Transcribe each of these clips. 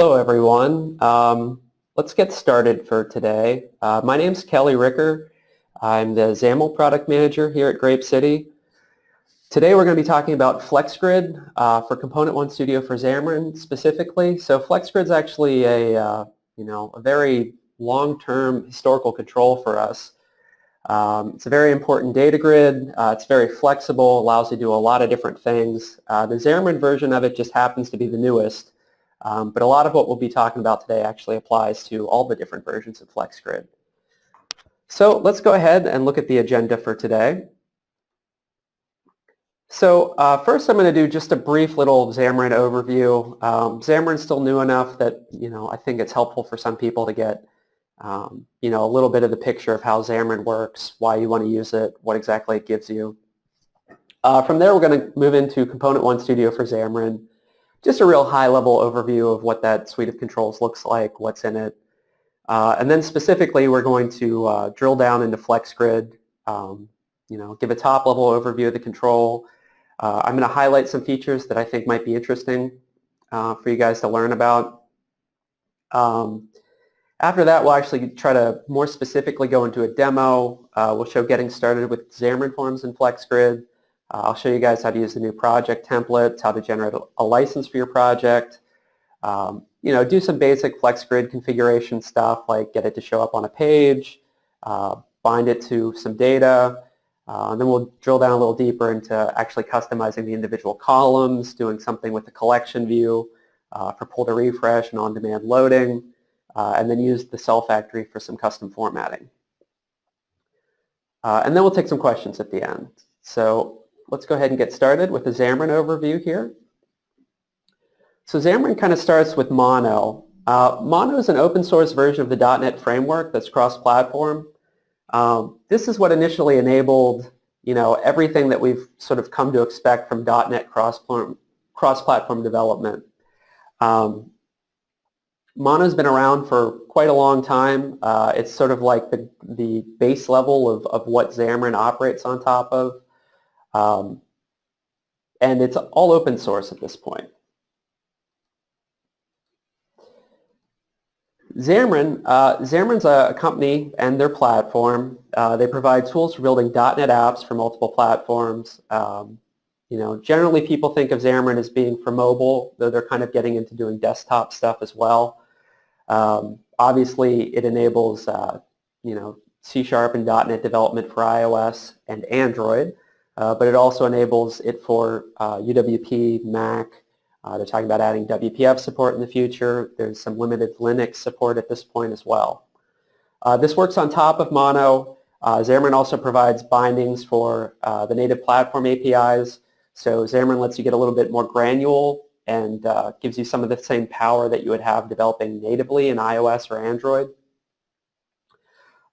Hello, everyone. Let's get started for today. My name's Kelley Ricker. I'm the XAML product manager here at Grape City. Today we're going to be talking about FlexGrid for Component One Studio for Xamarin specifically. So FlexGrid is actually a very long-term historical control for us. It's a very important data grid. It's very flexible, allows you to do a lot of different things. The Xamarin version of it just happens to be the newest. But a lot of what we'll be talking about today actually applies to all the different versions of FlexGrid. So let's go ahead and look at the agenda for today. So first I'm going to do just a brief little Xamarin overview. Xamarin's still new enough that I think it's helpful for some people to get a little bit of the picture of how Xamarin works, why you want to use it, what exactly it gives you. From there we're going to move into Component One Studio for Xamarin. Just a real high-level overview of what that suite of controls looks like, what's in it. And then specifically, we're going to drill down into FlexGrid, give a top-level overview of the control. I'm going to highlight some features that I think might be interesting for you guys to learn about. After that, we'll actually try to more specifically go into a demo. We'll show getting started with Xamarin.Forms in FlexGrid. I'll show you guys how to use the new project templates, how to generate a license for your project, do some basic FlexGrid configuration stuff like get it to show up on a page, bind it to some data, and then we'll drill down a little deeper into actually customizing the individual columns, doing something with the collection view for pull to refresh and on-demand loading, and then use the cell factory for some custom formatting. And then we'll take some questions at the end. So let's go ahead and get started with the Xamarin overview here. So Xamarin kind of starts with Mono. Mono is an open source version of the .NET framework that's cross-platform. This is what initially enabled everything that we've sort of come to expect from .NET cross-platform development. Mono's been around for quite a long time. It's sort of like the base level of what Xamarin operates on top of. And it's all open source at this point. Xamarin's a company and their platform. They provide tools for building .NET apps for multiple platforms. Generally people think of Xamarin as being for mobile, though they're kind of getting into doing desktop stuff as well. Obviously, it enables C# and .NET development for iOS and Android. But it also enables it for UWP, Mac. They're talking about adding WPF support in the future. There's some limited Linux support at this point as well. This works on top of Mono. Xamarin also provides bindings for the native platform APIs. So Xamarin lets you get a little bit more granular and gives you some of the same power that you would have developing natively in iOS or Android.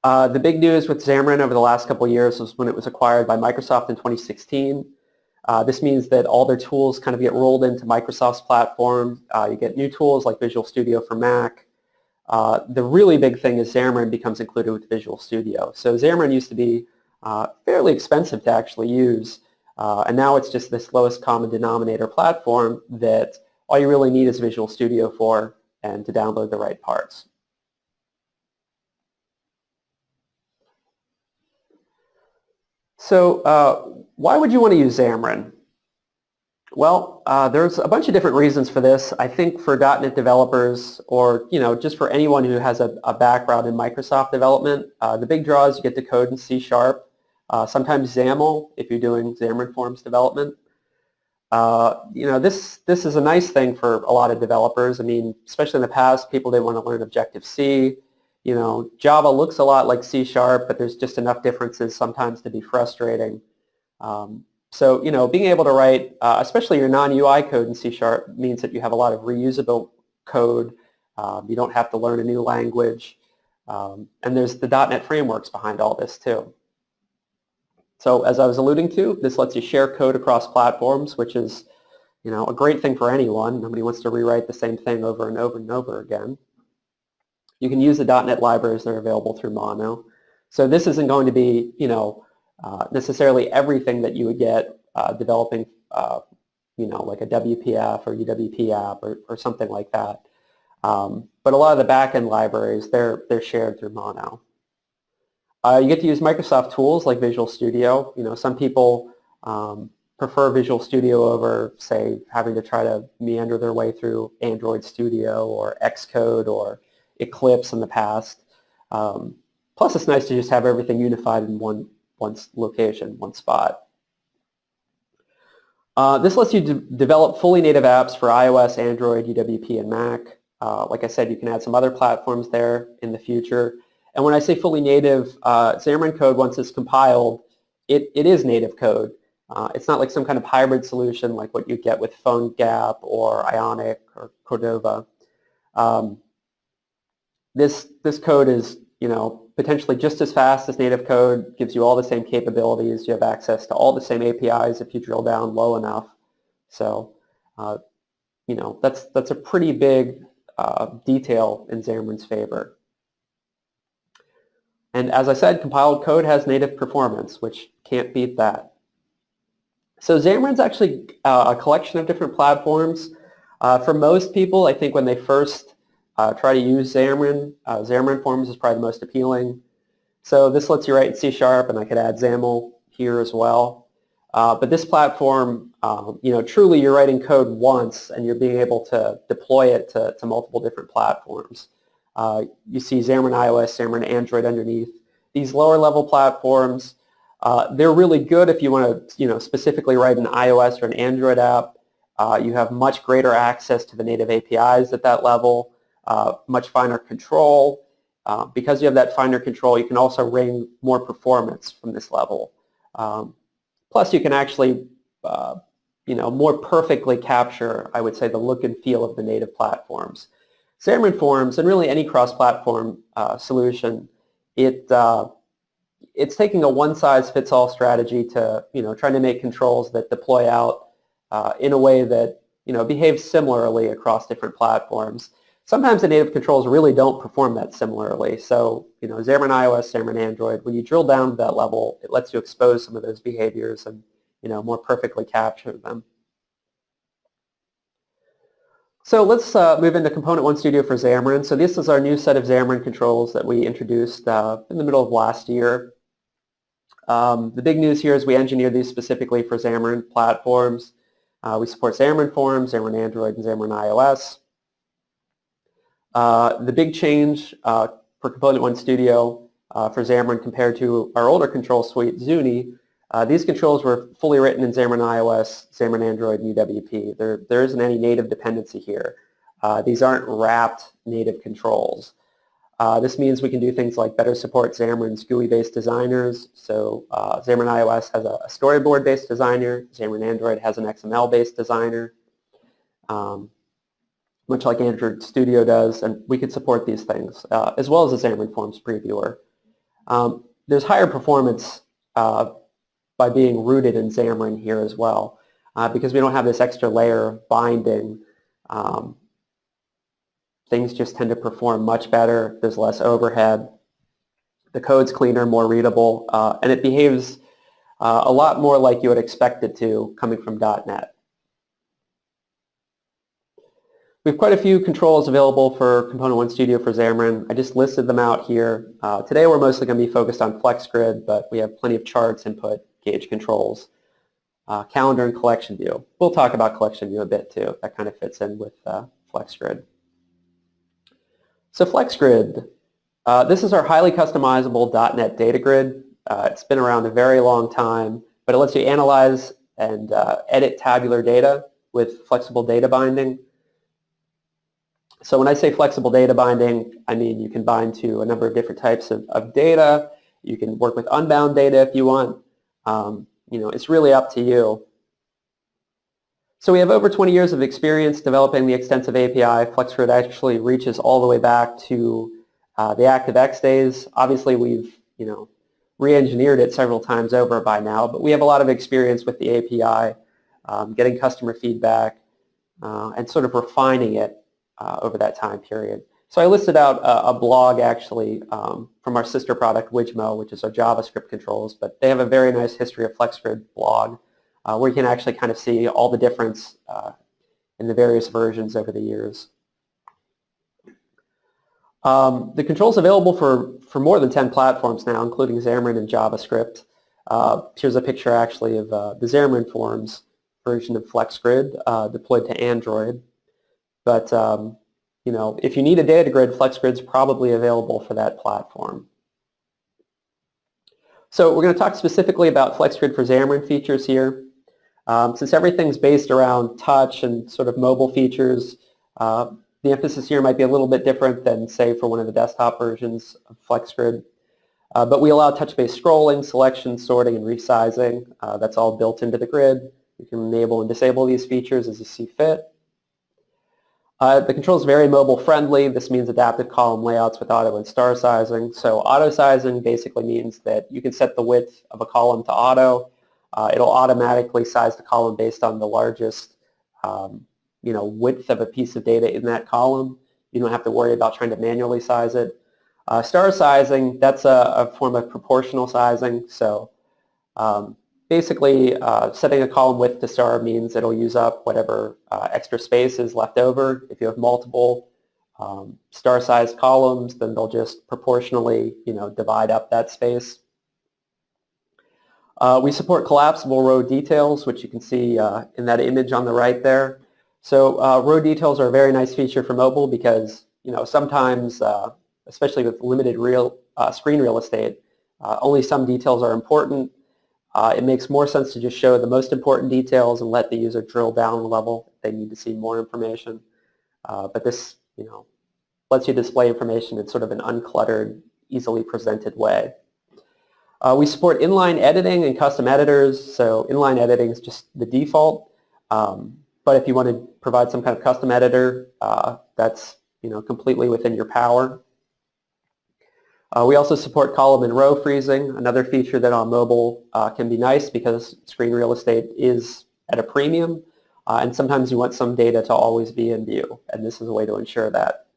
The big news with Xamarin over the last couple of years was when it was acquired by Microsoft in 2016. This means that all their tools kind of get rolled into Microsoft's platform. You get new tools like Visual Studio for Mac. The really big thing is Xamarin becomes included with Visual Studio. So Xamarin used to be fairly expensive to actually use, and now it's just this lowest common denominator platform that all you really need is Visual Studio for and to download the right parts. So why would you want to use Xamarin? Well, there's a bunch of different reasons for this. I think for .NET developers or just for anyone who has a background in Microsoft development, the big draw is you get to code in C#, sometimes XAML if you're doing Xamarin.Forms development. This is a nice thing for a lot of developers. I mean, especially in the past, people didn't want to learn Objective-C. Java looks a lot like C#, but there's just enough differences sometimes to be frustrating. So, being able to write, especially your non-UI code in C# means that you have a lot of reusable code. You don't have to learn a new language. And there's the .NET frameworks behind all this too. So as I was alluding to, this lets you share code across platforms, which is, a great thing for anyone. Nobody wants to rewrite the same thing over and over and over again. You can use the .NET libraries that are available through Mono. So this isn't going to be, necessarily everything that you would get developing, like a WPF or UWP app or something like that. But a lot of the back-end libraries, they're shared through Mono. You get to use Microsoft tools like Visual Studio. Some people prefer Visual Studio over, say, having to try to meander their way through Android Studio or Xcode or Eclipse in the past. Plus, it's nice to just have everything unified in one location, one spot. This lets you develop fully native apps for iOS, Android, UWP, and Mac. Like I said, you can add some other platforms there in the future. And when I say fully native, Xamarin code, once it's compiled, it is native code. It's not like some kind of hybrid solution like what you get with PhoneGap or Ionic or Cordova. This code is potentially just as fast as native code, gives you all the same capabilities. You have access to all the same APIs if you drill down low enough. So, that's a pretty big detail in Xamarin's favor. And as I said, compiled code has native performance, which can't beat that. So Xamarin's actually a collection of different platforms. For most people, I think when they first try to use Xamarin, Xamarin.Forms is probably the most appealing. So this lets you write in C#, and I could add XAML here as well. But this platform, truly you're writing code once, and you're being able to deploy it to multiple different platforms. You see Xamarin iOS, Xamarin Android underneath. These lower level platforms, they're really good if you want to specifically write an iOS or an Android app. You have much greater access to the native APIs at that level. Much finer control. Because you have that finer control, you can also wring more performance from this level. Plus, you can actually, more perfectly capture, I would say, the look and feel of the native platforms. Xamarin.Forms, and really any cross-platform solution, it's taking a one-size-fits-all strategy to, trying to make controls that deploy out in a way that, behaves similarly across different platforms. Sometimes the native controls really don't perform that similarly. So, Xamarin iOS, Xamarin Android, when you drill down to that level, it lets you expose some of those behaviors and, more perfectly capture them. So let's move into Component 1 Studio for Xamarin. So this is our new set of Xamarin controls that we introduced in the middle of last year. The big news here is we engineered these specifically for Xamarin platforms. We support Xamarin.Forms, Xamarin Android, and Xamarin iOS. The big change for Component 1 Studio for Xamarin compared to our older control suite, Zuni, these controls were fully written in Xamarin iOS, Xamarin Android, and UWP. There isn't any native dependency here. These aren't wrapped native controls. This means we can do things like better support Xamarin's GUI-based designers. So Xamarin iOS has a storyboard-based designer. Xamarin Android has an XML-based designer. Much like Android Studio does, and we could support these things, as well as a Xamarin.Forms previewer. There's higher performance by being rooted in Xamarin here as well, because we don't have this extra layer of binding. Things just tend to perform much better. There's less overhead. The code's cleaner, more readable, and it behaves a lot more like you would expect it to coming from .NET. We have quite a few controls available for Component 1 Studio for Xamarin. I just listed them out here. Today we're mostly going to be focused on FlexGrid, but we have plenty of charts, input, gauge controls, calendar, and collection view. We'll talk about collection view a bit too. That kind of fits in with FlexGrid. So FlexGrid, this is our highly customizable .NET data grid. It's been around a very long time, but it lets you analyze and edit tabular data with flexible data binding. So when I say flexible data binding, I mean you can bind to a number of different types of data. You can work with unbound data if you want. It's really up to you. So we have over 20 years of experience developing the extensive API. FlexGrid actually reaches all the way back to the ActiveX days. Obviously, we've re-engineered it several times over by now, but we have a lot of experience with the API, getting customer feedback, and sort of refining it over that time period. So I listed out a blog actually from our sister product, Wijmo, which is our JavaScript controls, but they have a very nice history of FlexGrid blog where you can actually kind of see all the difference in the various versions over the years. The control's available for more than 10 platforms now, including Xamarin and JavaScript. Here's a picture actually of the Xamarin.Forms version of FlexGrid deployed to Android. But you know, if you need a data grid, FlexGrid's probably available for that platform. So we're going to talk specifically about FlexGrid for Xamarin features here. Since everything's based around touch and sort of mobile features, the emphasis here might be a little bit different than, say, for one of the desktop versions of FlexGrid. But we allow touch-based scrolling, selection, sorting, and resizing. That's all built into the grid. You can enable and disable these features as you see fit. The control is very mobile friendly. This means adaptive column layouts with auto and star sizing. So auto sizing basically means that you can set the width of a column to auto. It'll automatically size the column based on the largest width of a piece of data in that column. You don't have to worry about trying to manually size it. Star sizing, that's a form of proportional sizing. So basically, setting a column width to star means it'll use up whatever extra space is left over. If you have multiple star-sized columns, then they'll just proportionally, divide up that space. We support collapsible row details, which you can see in that image on the right there. So row details are a very nice feature for mobile because, sometimes, especially with limited screen real estate, only some details are important. It makes more sense to just show the most important details and let the user drill down a level if they need to see more information. But this, lets you display information in sort of an uncluttered, easily presented way. We support inline editing and custom editors. So inline editing is just the default. But if you want to provide some kind of custom editor, that's completely within your power. We also support column and row freezing, another feature that on mobile can be nice because screen real estate is at a premium, and sometimes you want some data to always be in view, and this is a way to ensure that.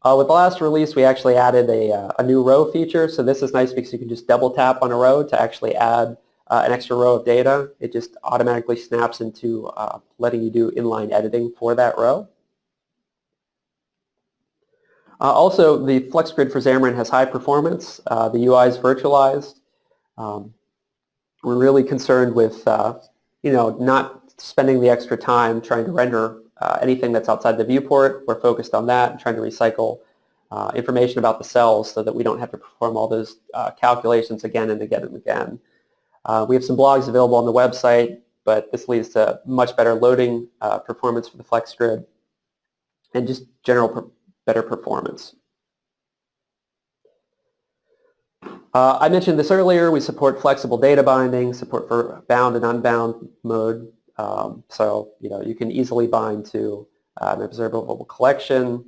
With the last release, we actually added a new row feature, so this is nice because you can just double tap on a row to actually add an extra row of data. It just automatically snaps into letting you do inline editing for that row. Also, the FlexGrid for Xamarin has high performance. The UI is virtualized. We're really concerned with, not spending the extra time trying to render anything that's outside the viewport. We're focused on that and trying to recycle information about the cells so that we don't have to perform all those calculations again and again and again. We have some blogs available on the website, but this leads to much better loading performance for the FlexGrid and just general better performance. I mentioned this earlier. We support flexible data binding, support for bound and unbound mode. So you can easily bind to an observable collection.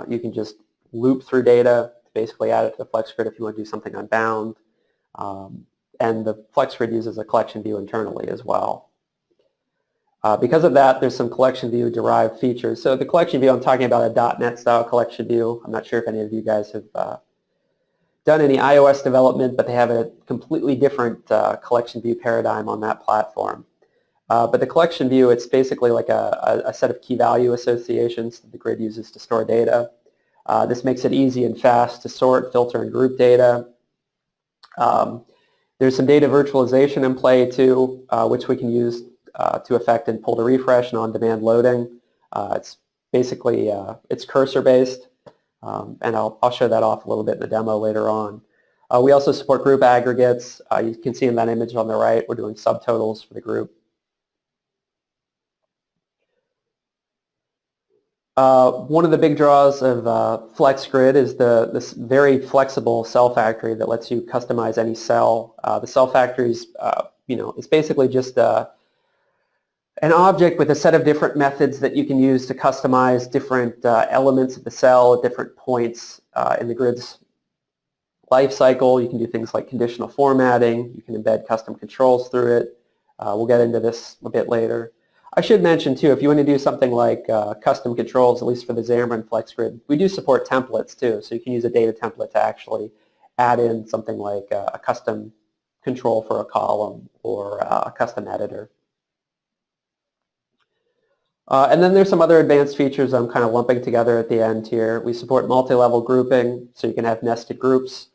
You can just loop through data to basically add it to the FlexGrid if you want to do something unbound. And the FlexGrid uses a collection view internally as well. Because of that, there's some collection view derived features. So the collection view, I'm talking about a .NET style collection view. I'm not sure if any of you guys have done any iOS development, but they have a completely different collection view paradigm on that platform. But the collection view, it's basically like a set of key value associations that the grid uses to store data. This makes it easy and fast to sort, filter, and group data. There's some data virtualization in play too, which we can use to effect and pull to refresh and on-demand loading. It's basically, it's cursor-based, and I'll show that off a little bit in the demo later on. We also support group aggregates. You can see in that image on the right, we're doing subtotals for the group. One of the big draws of FlexGrid is this very flexible cell factory that lets you customize any cell. The cell factory is, it's basically just an object with a set of different methods that you can use to customize different elements of the cell at different points in the grid's life cycle. You can do things like conditional formatting. You can embed custom controls through it. We'll get into this a bit later. I should mention too, if you want to do something like custom controls, at least for the Xamarin FlexGrid, we do support templates too, so you can use a data template to actually add in something like a custom control for a column or a custom editor. And then there's some other advanced features I'm kind of lumping together at the end here. We support multi-level grouping, so you can have nested groups.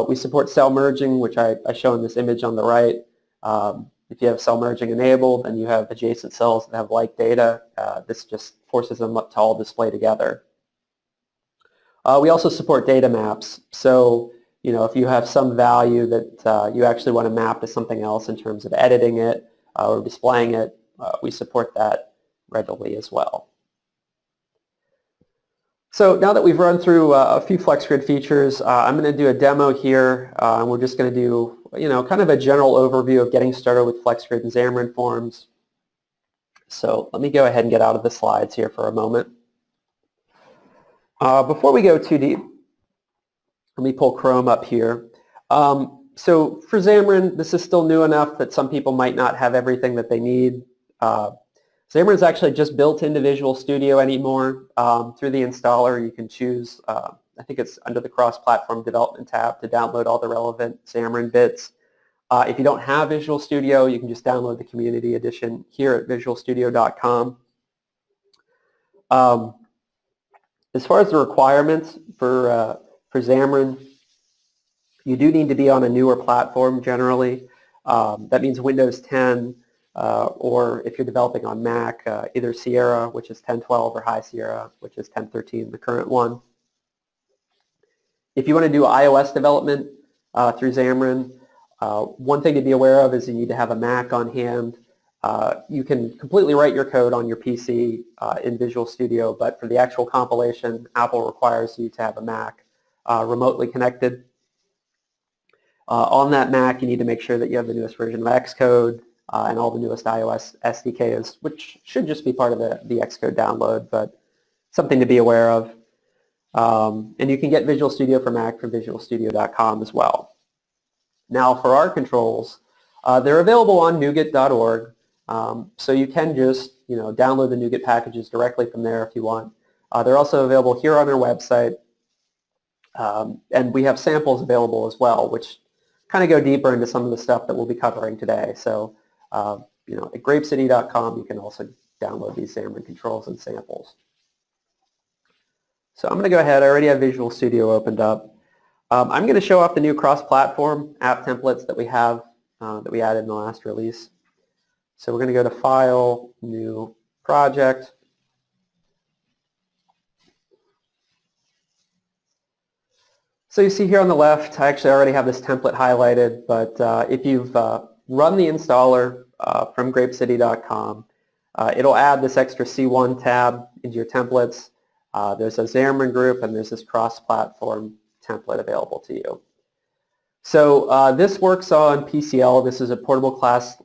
We support cell merging, which I show in this image on the right. If you have cell merging enabled and you have adjacent cells that have like data, this just forces them to all display together. We also support data maps. So, you know, if you have some value that you actually want to map to something else in terms of editing it or displaying it, we support that readily as well. So now that we've run through a few FlexGrid features, I'm going to do a demo here, and we're just going to do, you know, kind of a general overview of getting started with FlexGrid and Xamarin.Forms. So let me go ahead and get out of the slides here for a moment. Before we go too deep, let me pull Chrome up here. So for Xamarin, this is still new enough that some people might not have everything that they need. Xamarin is actually just built into Visual Studio anymore. Through the installer, you can choose, I think it's under the Cross-Platform Development tab, to download all the relevant Xamarin bits. If you don't have Visual Studio, you can just download the Community Edition here at visualstudio.com. As far as the requirements for Xamarin, you do need to be on a newer platform generally. That means Windows 10, or if you're developing on Mac, either Sierra, which is 10.12, or High Sierra, which is 10.13, the current one. If you want to do iOS development through Xamarin, one thing to be aware of is you need to have a Mac on hand. You can completely write your code on your PC in Visual Studio, but for the actual compilation, Apple requires you to have a Mac remotely connected. On that Mac, you need to make sure that you have the newest version of Xcode and all the newest iOS SDKs, which should just be part of the Xcode download, but something to be aware of. And you can get Visual Studio for Mac from visualstudio.com as well. Now for our controls, they're available on NuGet.org, so you can just, you know, download the NuGet packages directly from there if you want. They're also available here on our website, and we have samples available as well, which kind of go deeper into some of the stuff that we'll be covering today. So, you know, at grapecity.com, you can also download these Xamarin controls and samples. So I'm going to go ahead. I already have Visual Studio opened up. I'm going to show off the new cross-platform app templates that we have, that we added in the last release. So we're going to go to File, New Project. So you see here on the left, I actually already have this template highlighted, but if you've run the installer from grapecity.com, it'll add this extra C1 tab into your templates. There's a Xamarin group, and there's this cross-platform template available to you. So this works on PCL. This is a portable class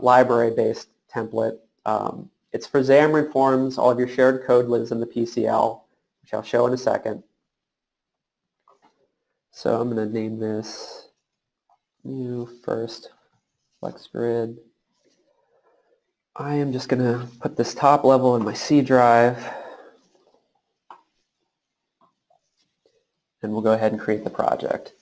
library-based template. It's for Xamarin.Forms. All of your shared code lives in the PCL, which I'll show in a second. So I'm going to name this new first FlexGrid. I am just going to put this top level in my C drive, and we'll go ahead and create the project.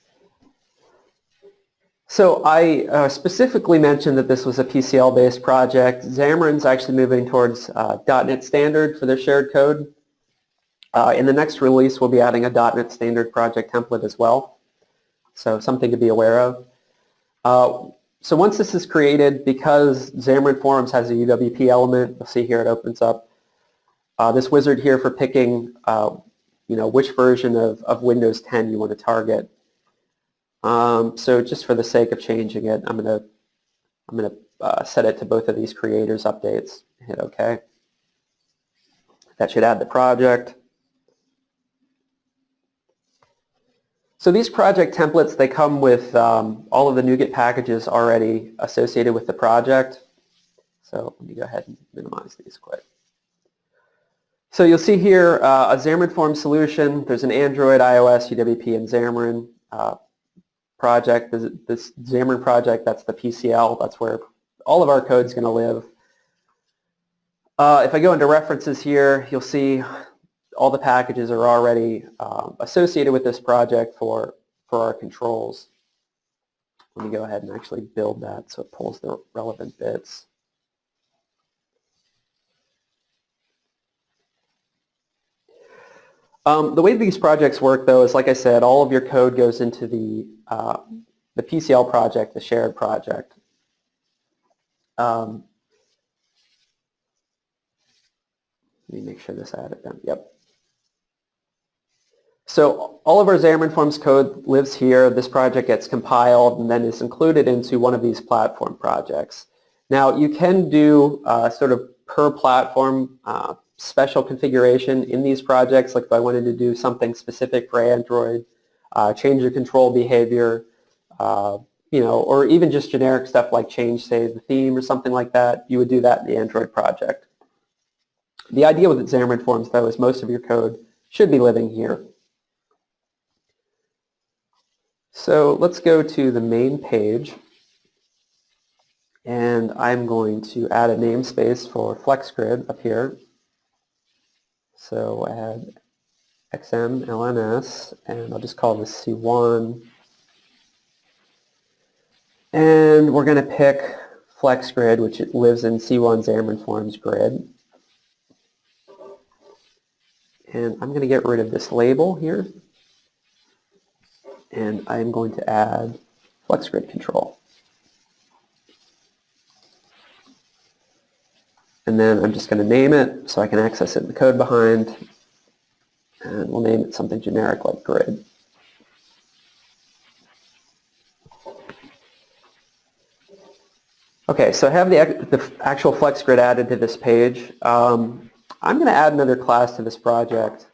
So I specifically mentioned that this was a PCL-based project. Xamarin's actually moving towards .NET Standard for their shared code. In the next release, we'll be adding a .NET Standard project template as well, so something to be aware of. So once this is created, because Xamarin.Forms has a UWP element, you'll see here it opens up this wizard here for picking you know, which version of Windows 10 you want to target. So just for the sake of changing it, I'm going to set it to both of these creators updates. Hit OK. That should add the project. So these project templates, they come with all of the NuGet packages already associated with the project. So let me go ahead and minimize these quick. So you'll see here a Xamarin.Forms solution. There's an Android, iOS, UWP, and Xamarin project. This Xamarin project, that's the PCL. That's where all of our code is going to live. If I go into references here, you'll see all the packages are already associated with this project for our controls. Let me go ahead and actually build that so it pulls the relevant bits. The way these projects work, though, is like I said, all of your code goes into the PCL project, the shared project. Let me make sure this added done. Yep. So all of our Xamarin.Forms code lives here. This project gets compiled and then is included into one of these platform projects. Now you can do sort of per platform special configuration in these projects, like if I wanted to do something specific for Android, change the control behavior, or even just generic stuff like change, say, the theme or something like that, you would do that in the Android project. The idea with Xamarin.Forms, though, is most of your code should be living here. So let's go to the main page, and I'm going to add a namespace for FlexGrid up here. So add XMLNS, and I'll just call this C1. And we're going to pick FlexGrid, which it lives in C1 Xamarin.Forms grid. And I'm going to get rid of this label here. And I'm going to add FlexGrid control. And then I'm just going to name it so I can access it in the code behind. And we'll name it something generic like grid. Okay, so I have the actual FlexGrid added to this page. I'm going to add another class to this project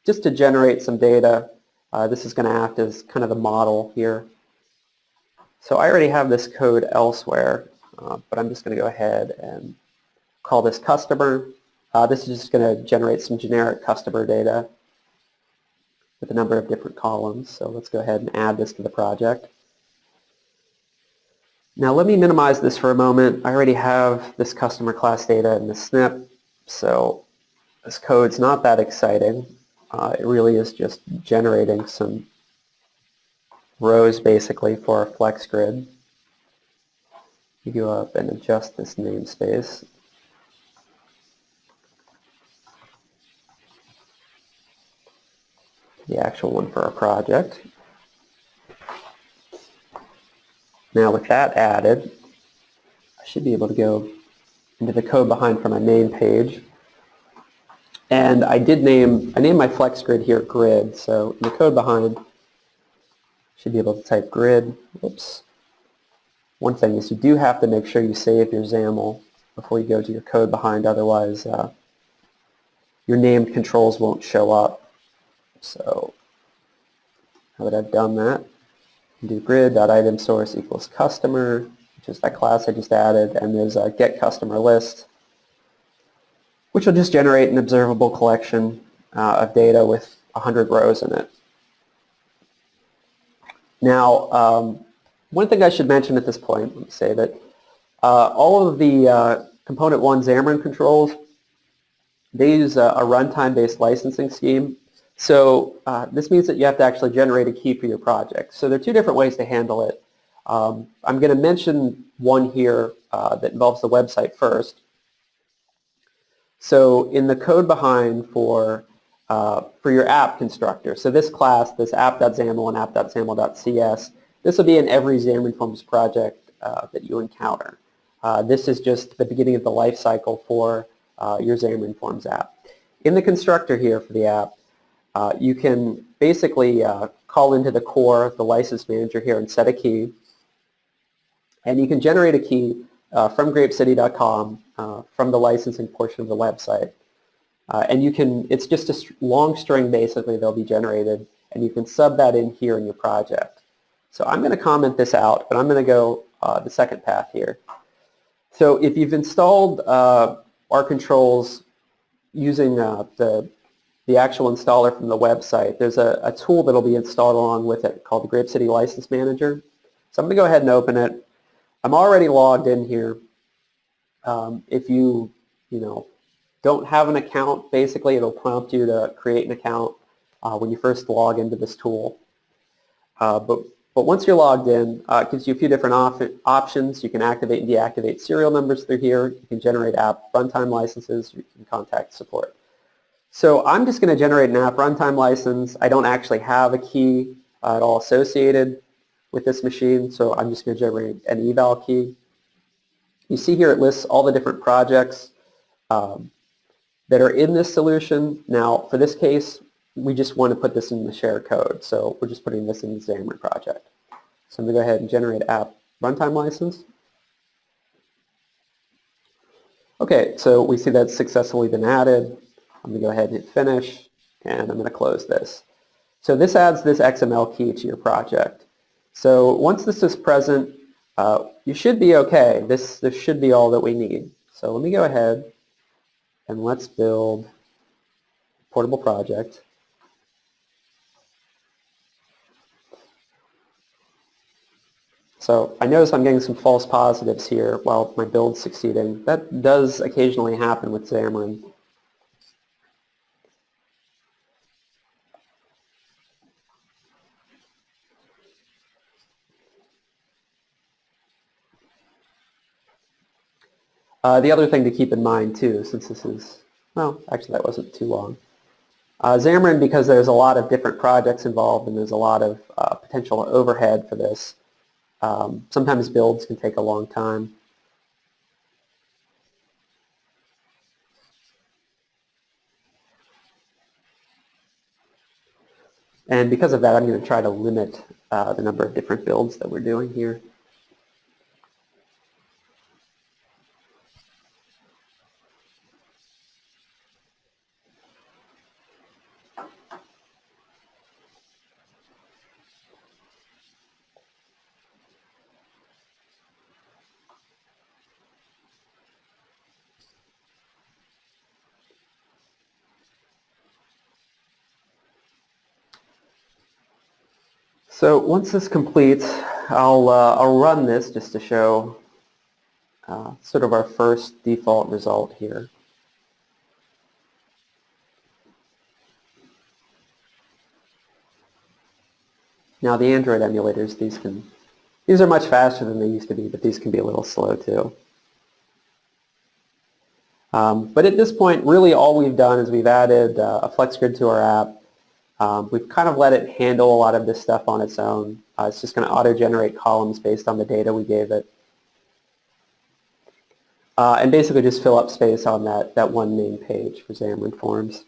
just to generate some data. This is going to act as kind of the model here. So I already have this code elsewhere, but I'm just going to go ahead and call this customer. This is just going to generate some generic customer data with a number of different columns. So let's go ahead and add this to the project. Now let me minimize this for a moment. I already have this customer class data in the snip, so this code's not that exciting. It really is just generating some rows basically for our FlexGrid. You go up and adjust this namespace. The actual one for our project. Now with that added, I should be able to go into the code behind for my main page. And I named my FlexGrid here grid, so in the code behind, I should be able to type grid. Whoops. One thing is you do have to make sure you save your XAML before you go to your code behind, otherwise your named controls won't show up. So now that I've done that, do grid.itemSource equals customer, which is that class I just added, and there's a get customer list, which will just generate an observable collection of data with 100 rows in it. Now, one thing I should mention at this point, let me say that all of the Component 1 Xamarin controls, they use a runtime-based licensing scheme. So this means that you have to actually generate a key for your project. So there are two different ways to handle it. I'm going to mention one here that involves the website first. So in the code behind for your app constructor, so this class, this app.xaml and app.xaml.cs, this will be in every Xamarin.Forms project that you encounter. This is just the beginning of the life cycle for your Xamarin.Forms app. In the constructor here for the app, you can basically call into the core, the license manager here, and set a key. And you can generate a key from grapecity.com from the licensing portion of the website. And it's just a long string basically that'll be generated, and you can sub that in here in your project. So I'm going to comment this out, but I'm going to go the second path here. So if you've installed our controls using the actual installer from the website, there's a tool that will be installed along with it called the Grape City License Manager. So I'm going to go ahead and open it. I'm already logged in here. If you don't have an account, basically it'll prompt you to create an account when you first log into this tool. But once you're logged in, it gives you a few different options. You can activate and deactivate serial numbers through here. You can generate app runtime licenses. You can contact support. So I'm just going to generate an app runtime license. I don't actually have a key at all associated with this machine, so I'm just going to generate an eval key. You see here it lists all the different projects that are in this solution. Now, for this case, we just want to put this in the shared code, so we're just putting this in the Xamarin project. So I'm going to go ahead and generate app runtime license. Okay, so we see that's successfully been added. I'm going to go ahead and hit finish, and I'm going to close this. So this adds this XML key to your project. So once this is present, you should be okay. This should be all that we need. So let me go ahead and let's build a portable project. So I notice I'm getting some false positives here while my build's succeeding. That does occasionally happen with Xamarin. The other thing to keep in mind too, since this is, well, actually that wasn't too long. Xamarin, because there's a lot of different projects involved and there's a lot of potential overhead for this, sometimes builds can take a long time. And because of that, I'm going to try to limit the number of different builds that we're doing here. So once this completes, I'll run this just to show sort of our first default result here. Now the Android emulators, these are much faster than they used to be, but these can be a little slow too. But at this point, really all we've done is we've added a FlexGrid to our app. We've kind of let it handle a lot of this stuff on its own. It's just going to auto-generate columns based on the data we gave it. And basically just fill up space on that one main page for Xamarin.Forms.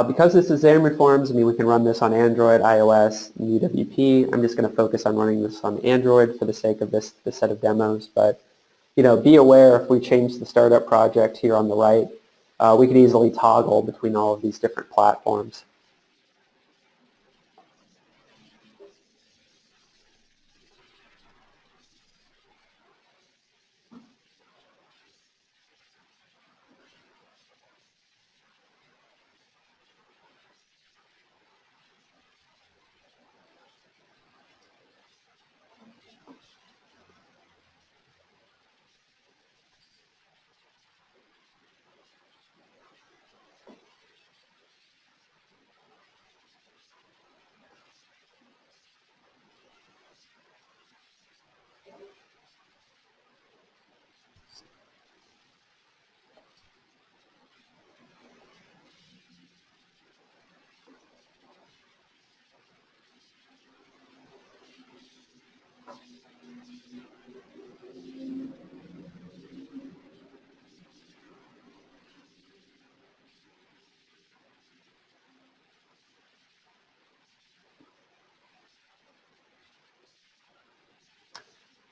Because this is Xamarin.Forms, I mean, we can run this on Android, iOS, and UWP. I'm just going to focus on running this on Android for the sake of this set of demos. But be aware if we change the startup project here on the right, we can easily toggle between all of these different platforms.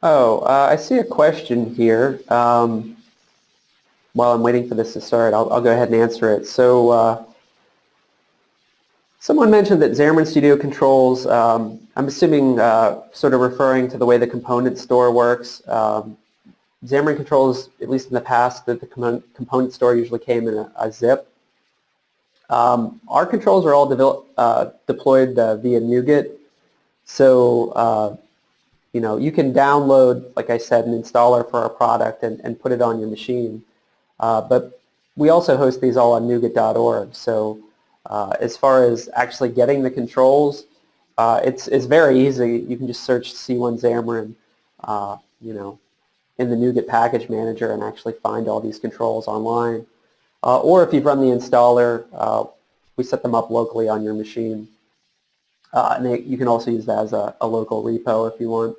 Oh, I see a question here. While I'm waiting for this to start, I'll go ahead and answer it. So someone mentioned that Xamarin Studio controls, I'm assuming sort of referring to the way the component store works. Xamarin controls, at least in the past, that the component store usually came in a zip. Our controls are all deployed via NuGet. So you can download, like I said, an installer for our product and put it on your machine. But we also host these all on NuGet.org. So as far as actually getting the controls, it's very easy. You can just search C1 Xamarin, in the NuGet package manager and actually find all these controls online. Or if you've run the installer, we set them up locally on your machine. And you can also use that as a local repo if you want.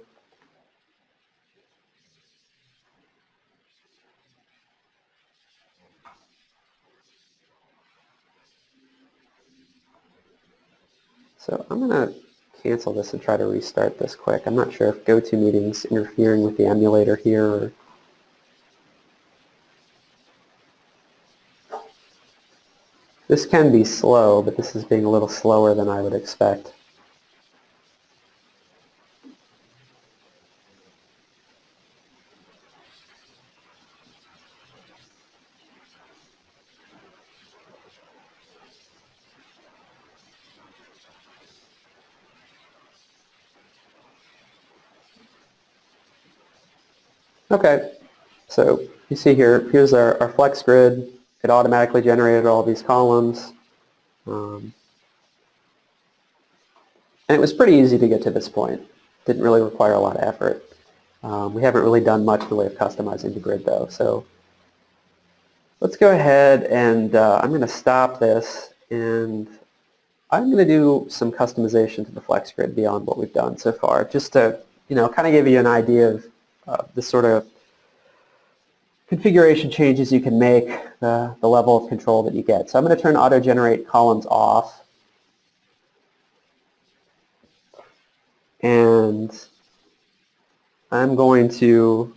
So I'm going to cancel this and try to restart this quick. I'm not sure if GoToMeeting's interfering with the emulator here. Or this can be slow, but this is being a little slower than I would expect. Okay, so you see here's our FlexGrid. It automatically generated all these columns. And it was pretty easy to get to this point. Didn't really require a lot of effort. We haven't really done much in the way of customizing the grid though. So let's go ahead and I'm going to stop this, and I'm going to do some customization to the FlexGrid beyond what we've done so far, just to kind of give you an idea of the sort of configuration changes you can make, the level of control that you get. So I'm going to turn auto-generate columns off, and I'm going to,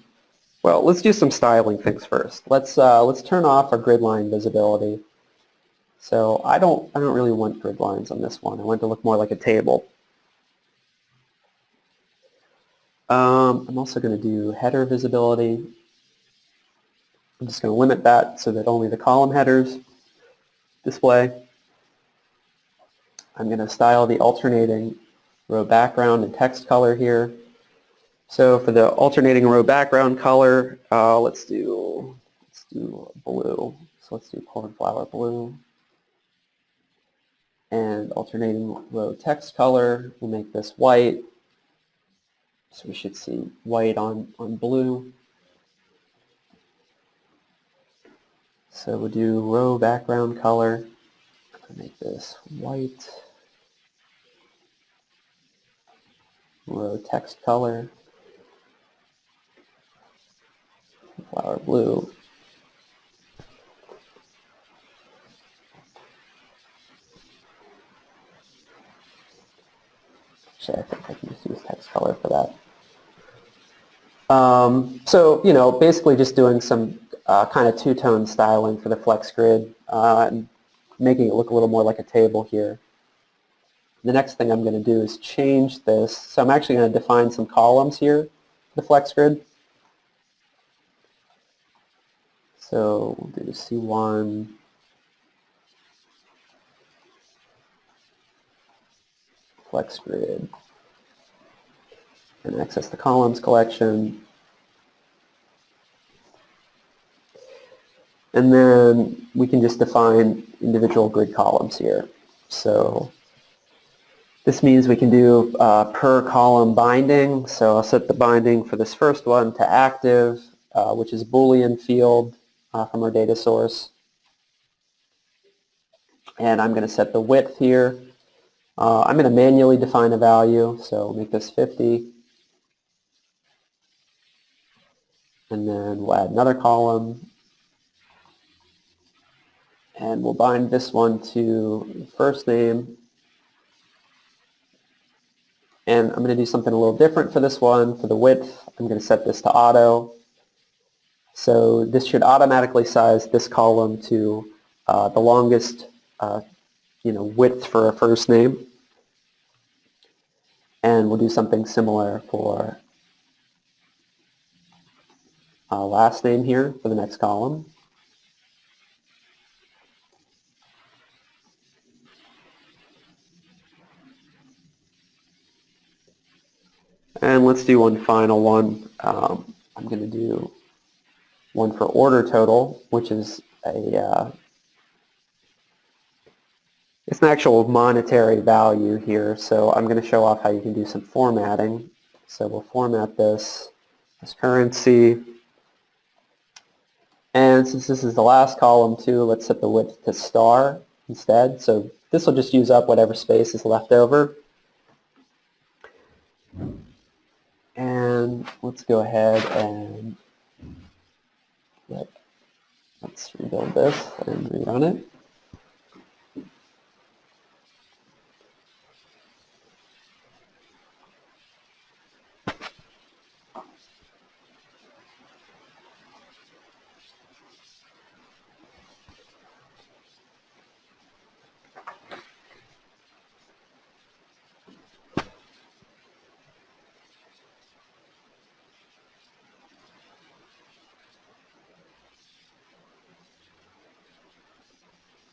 well, let's do some styling things first. Let's turn off our grid line visibility. So I don't really want grid lines on this one. I want it to look more like a table. I'm also going to do header visibility. I'm just going to limit that so that only the column headers display. I'm going to style the alternating row background and text color here. So for the alternating row background color, let's do blue. So let's do cornflower blue. And alternating row text color, we'll make this white. So we should see white on blue. So we'll do row background color. I'll make this white. Row text color. Flower blue. Actually, I think I can just use text color for that. So, basically just doing some kind of two-tone styling for the FlexGrid, and making it look a little more like a table here. The next thing I'm going to do is change this. So I'm actually going to define some columns here for the FlexGrid. So we'll do C1, FlexGrid, and access the columns collection. And then we can just define individual grid columns here. So this means we can do per column binding. So I'll set the binding for this first one to active, which is Boolean field from our data source. And I'm going to set the width here. I'm going to manually define a value, so we'll make this 50. And then we'll add another column. And we'll bind this one to first name. And I'm going to do something a little different for this one. For the width, I'm going to set this to auto. So this should automatically size this column to the longest width for a first name. And we'll do something similar for last name here for the next column. And let's do one final one. I'm going to do one for order total, which is it's an actual monetary value here. So I'm going to show off how you can do some formatting. So we'll format this as currency. And since this is the last column too, let's set the width to star instead. So this will just use up whatever space is left over. And let's go ahead and let's rebuild this and rerun it.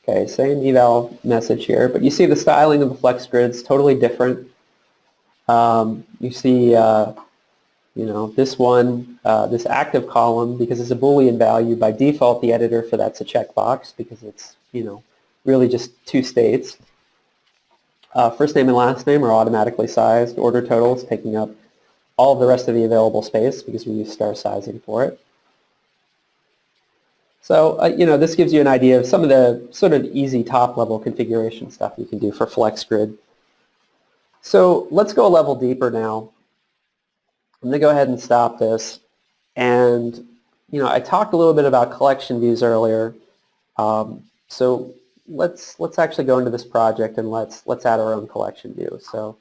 Okay, same eval message here, but you see the styling of the FlexGrid is totally different. You see, this one, this active column, because it's a Boolean value, by default the editor for that's a checkbox because it's, really just two states. First name and last name are automatically sized. Order total is taking up all of the rest of the available space because we use star sizing for it. So, this gives you an idea of some of the sort of easy top-level configuration stuff you can do for FlexGrid. So let's go a level deeper now. I'm going to go ahead and stop this. And, I talked a little bit about collection views earlier. So let's actually go into this project and let's add our own collection view. So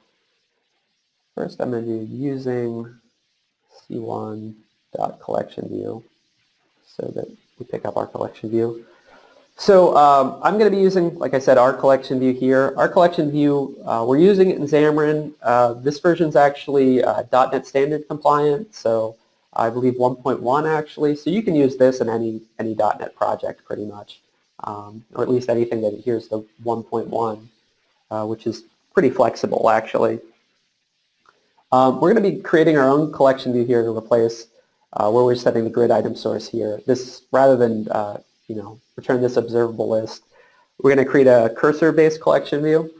first I'm going to do using c1.collectionView so that we pick up our collection view. So I'm going to be using, like I said, our collection view here. Our collection view, we're using it in Xamarin. This version is actually .NET Standard compliant, so I believe 1.1 actually. So you can use this in any .NET project pretty much, or at least anything that adheres to 1.1, which is pretty flexible actually. We're going to be creating our own collection view here to replace where we're setting the grid item source here. This, rather than return this observable list, we're going to create a cursor-based collection view.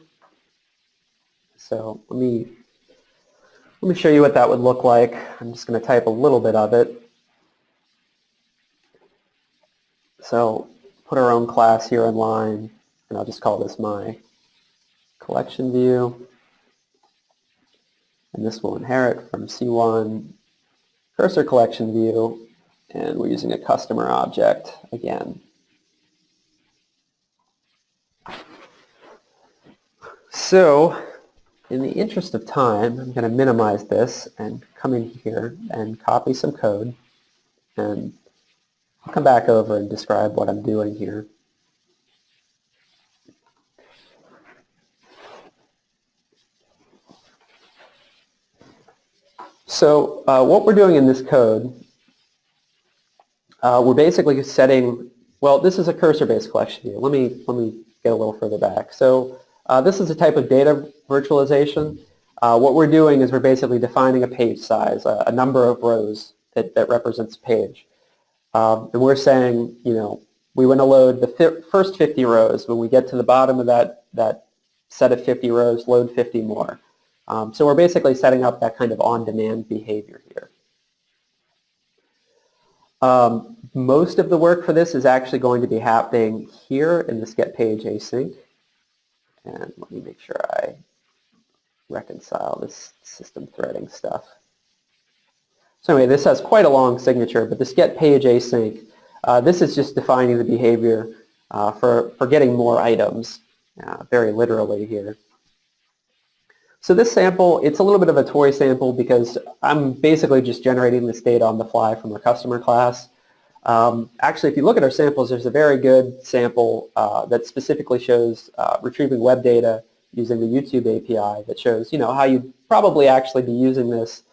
So let me show you what that would look like. I'm just going to type a little bit of it. So put our own class here in line, and I'll just call this my collection view. And this will inherit from C1 cursor collection view, and we're using a customer object again. So in the interest of time, I'm going to minimize this and come in here and copy some code, and I'll come back over and describe what I'm doing here. So what we're doing in this code, we're basically setting, well, this is a cursor-based collection view. Let me get a little further back. So this is a type of data virtualization. What we're doing is we're basically defining a page size, a number of rows that represents a page. And we're saying, we want to load the first 50 rows. When we get to the bottom of that set of 50 rows, load 50 more. So we're basically setting up that kind of on-demand behavior here. Most of the work for this is actually going to be happening here in this get page async. And let me make sure I reconcile this system threading stuff. So anyway, this has quite a long signature, but this get page async, this is just defining the behavior for getting more items, very literally here. So this sample, it's a little bit of a toy sample because I'm basically just generating this data on the fly from our customer class. Actually, if you look at our samples, there's a very good sample that specifically shows retrieving web data using the YouTube API that shows, how you'd probably actually be using this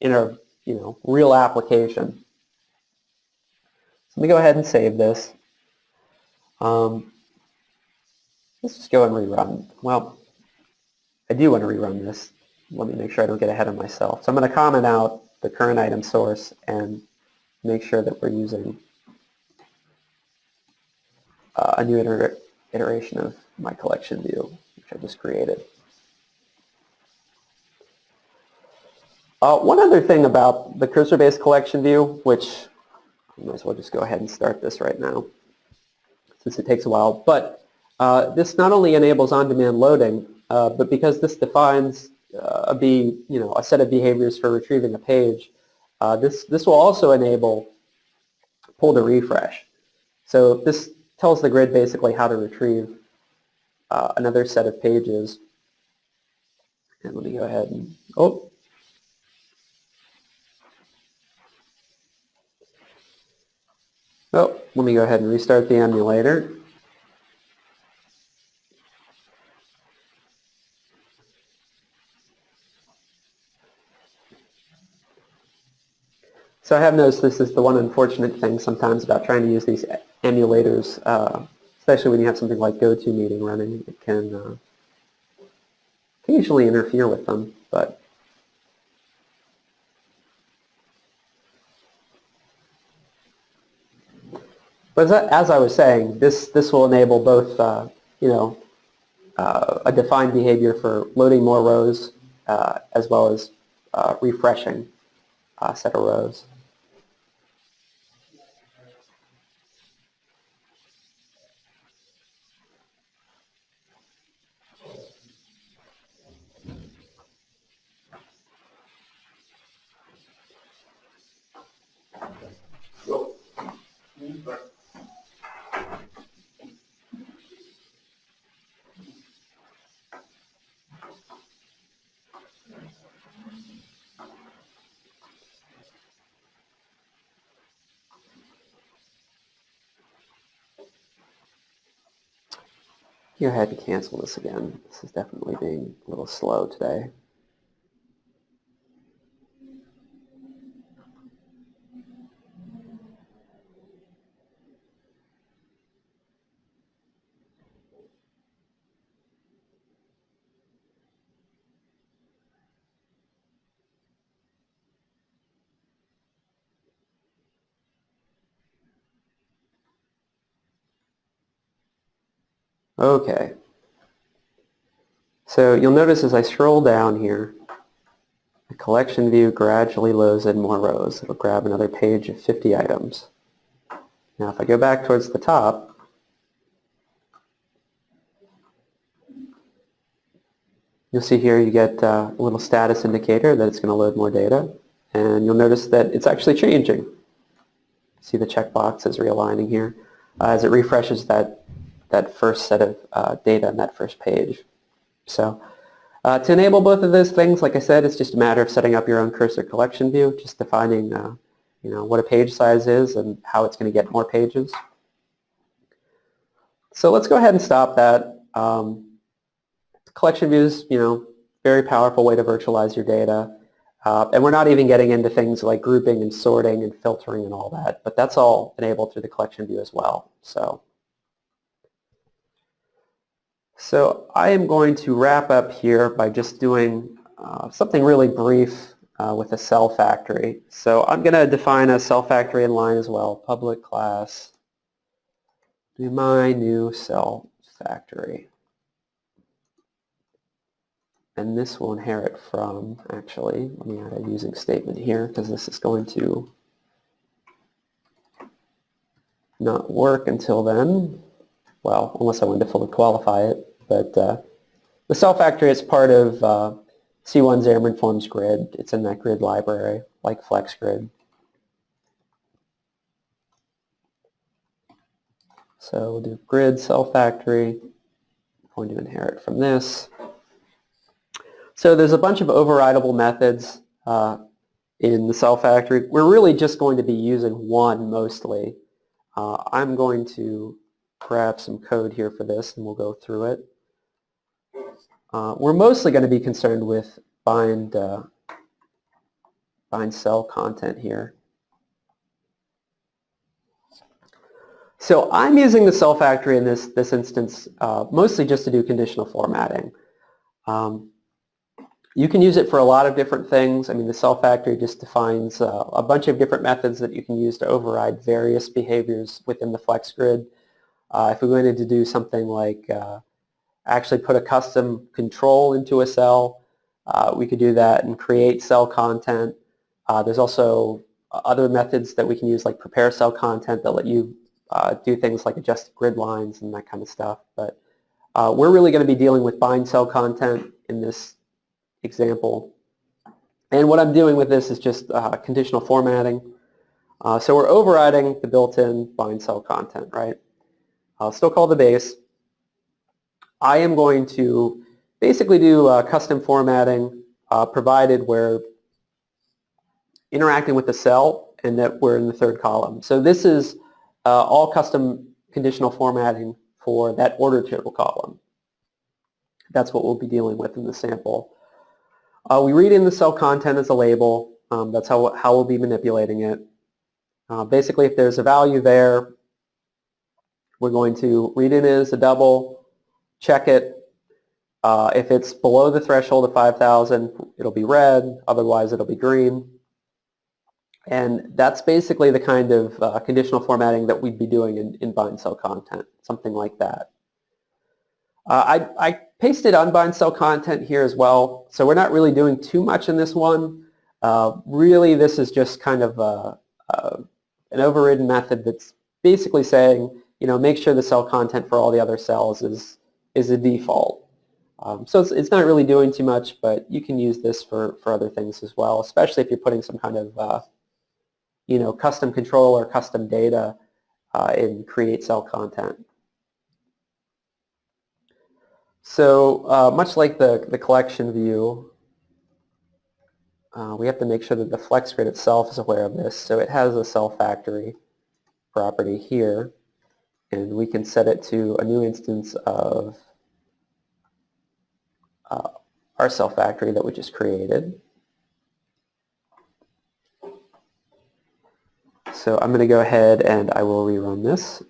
in a, real application. So let me go ahead and save this. Let's just go and rerun. Well, I do want to rerun this. Let me make sure I don't get ahead of myself. So I'm going to comment out the current item source and make sure that we're using a new iteration of my collection view, which I just created. One other thing about the cursor-based collection view, which I might as well just go ahead and start this right now, since it takes a while. But this not only enables on-demand loading, but because this defines a set of behaviors for retrieving a page, this will also enable pull to refresh. So this tells the grid basically how to retrieve another set of pages. And let me go ahead and, let me go ahead and restart the emulator. So I have noticed this is the one unfortunate thing sometimes about trying to use these emulators, especially when you have something like GoToMeeting running. It can occasionally interfere with them, but as I was saying, this will enable both a defined behavior for loading more rows as well as refreshing a set of rows. Go ahead and cancel this again. This is definitely being a little slow today. Okay. So you'll notice as I scroll down here, the collection view gradually loads in more rows. It'll grab another page of 50 items. Now if I go back towards the top, you'll see here you get a little status indicator that it's going to load more data. And you'll notice that it's actually changing. See the checkbox is realigning here as it refreshes that first set of data on that first page. So to enable both of those things, like I said, it's just a matter of setting up your own cursor collection view, just defining what a page size is and how it's going to get more pages. So let's go ahead and stop that. Collection views, very powerful way to virtualize your data. And we're not even getting into things like grouping and sorting and filtering and all that, but that's all enabled through the collection view as well. So I am going to wrap up here by just doing something really brief with a cell factory. So I'm going to define a cell factory in line as well, public class, do my new cell factory. And this will inherit from, actually, let me add a using statement here because this is going to not work until then. Well, unless I wanted to fully qualify it. But the cell factory is part of C1's Xamarin.Forms grid. It's in that grid library, like FlexGrid. So we'll do grid cell factory. I'm going to inherit from this. So there's a bunch of overridable methods in the cell factory. We're really just going to be using one mostly. I'm going to grab some code here for this and we'll go through it. We're mostly going to be concerned with bind cell content here. So I'm using the cell factory in this instance mostly just to do conditional formatting. You can use it for a lot of different things. I mean, the cell factory just defines a bunch of different methods that you can use to override various behaviors within the FlexGrid. If we wanted to do something like actually put a custom control into a cell, We could do that and create cell content. There's also other methods that we can use, like prepare cell content, that let you do things like adjust grid lines and that kind of stuff. But we're really going to be dealing with bind cell content in this example. And what I'm doing with this is just conditional formatting. So we're overriding the built-in bind cell content, right? I'll still call the base. I am going to basically do custom formatting provided we're interacting with the cell and that we're in the third column. So this is all custom conditional formatting for that order table column. That's what we'll be dealing with in the sample. We read in the cell content as a label. That's how we'll be manipulating it. Basically, if there's a value there, we're going to read in as a double, check it. If it's below the threshold of 5,000, it'll be red. Otherwise, it'll be green. And that's basically the kind of conditional formatting that we'd be doing in bind cell content, something like that. I pasted unbind cell content here as well, so we're not really doing too much in this one. Really, this is just kind of an overridden method that's basically saying, make sure the cell content for all the other cells is a default. So it's not really doing too much, but you can use this for other things as well, especially if you're putting some kind of custom control or custom data in create cell content. So much like the collection view, we have to make sure that the FlexGrid itself is aware of this. So it has a cell factory property here, and we can set it to a new instance of our cell factory that we just created. So I'm going to go ahead and I will rerun this.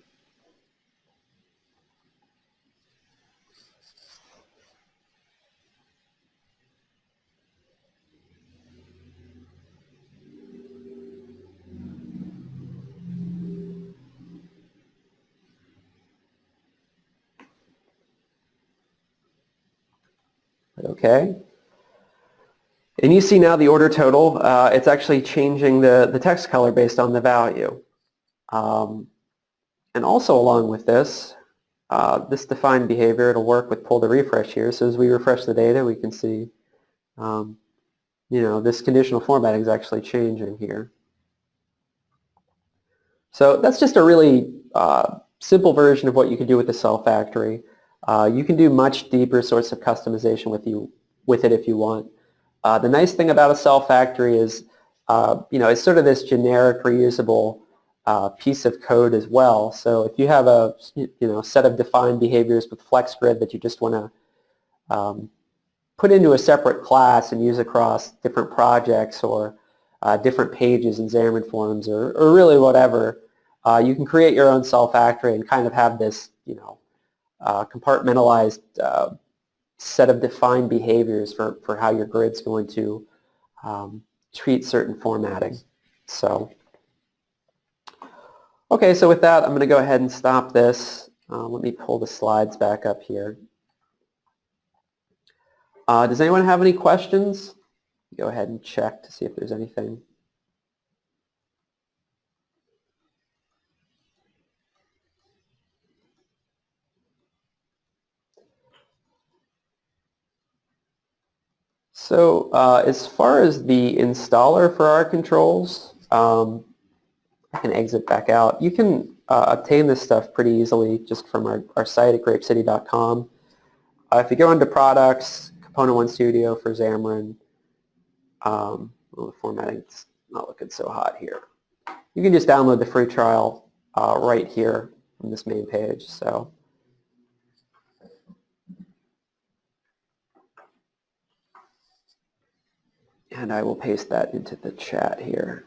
Okay. And you see now the order total, it's actually changing the text color based on the value. And also along with this, this defined behavior, it'll work with pull to refresh here. So as we refresh the data, we can see, this conditional formatting is actually changing here. So that's just a really simple version of what you can do with the cell factory. You can do much deeper sorts of customization with it if you want. The nice thing about a cell factory is, it's sort of this generic reusable piece of code as well. So if you have a set of defined behaviors with FlexGrid that you just want to put into a separate class and use across different projects or different pages in Xamarin.Forms or really whatever, you can create your own cell factory and kind of have this compartmentalized set of defined behaviors for how your grid's going to treat certain formatting. So, okay, so with that, I'm going to go ahead and stop this. Let me pull the slides back up here. Does anyone have any questions? Go ahead and check to see if there's anything. So as far as the installer for our controls, I can exit back out. You can obtain this stuff pretty easily just from our site at grapecity.com. If you go into products, Component One Studio for Xamarin, well, the formatting's not looking so hot here. You can just download the free trial right here from this main page. So. And I will paste that into the chat here.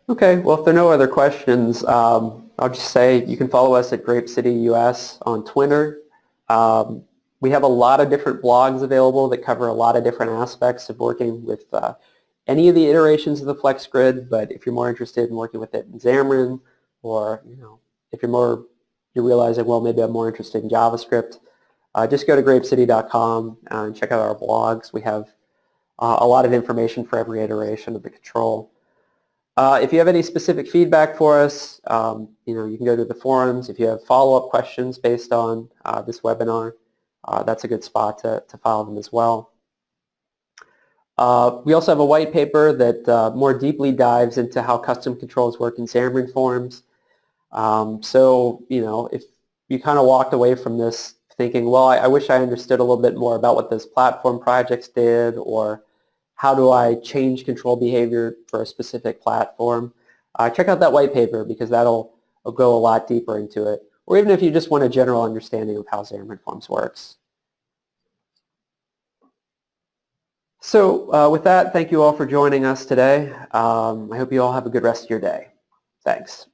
Okay, well, if there are no other questions, I'll just say you can follow us at Grape City US on Twitter. We have a lot of different blogs available that cover a lot of different aspects of working with any of the iterations of the FlexGrid, but if you're more interested in working with it in Xamarin, or if you're realizing, well, maybe I'm more interested in JavaScript, just go to grapecity.com and check out our blogs. We have a lot of information for every iteration of the control. If you have any specific feedback for us, you can go to the forums. If you have follow-up questions based on this webinar, that's a good spot to file them as well. We also have a white paper that more deeply dives into how custom controls work in Xamarin.Forms. So, if you kind of walked away from this thinking, well, I wish I understood a little bit more about what those platform projects did, or how do I change control behavior for a specific platform, check out that white paper, because that'll go a lot deeper into it. Or even if you just want a general understanding of how Xamarin.Forms works. So with that, thank you all for joining us today. I hope you all have a good rest of your day. Thanks.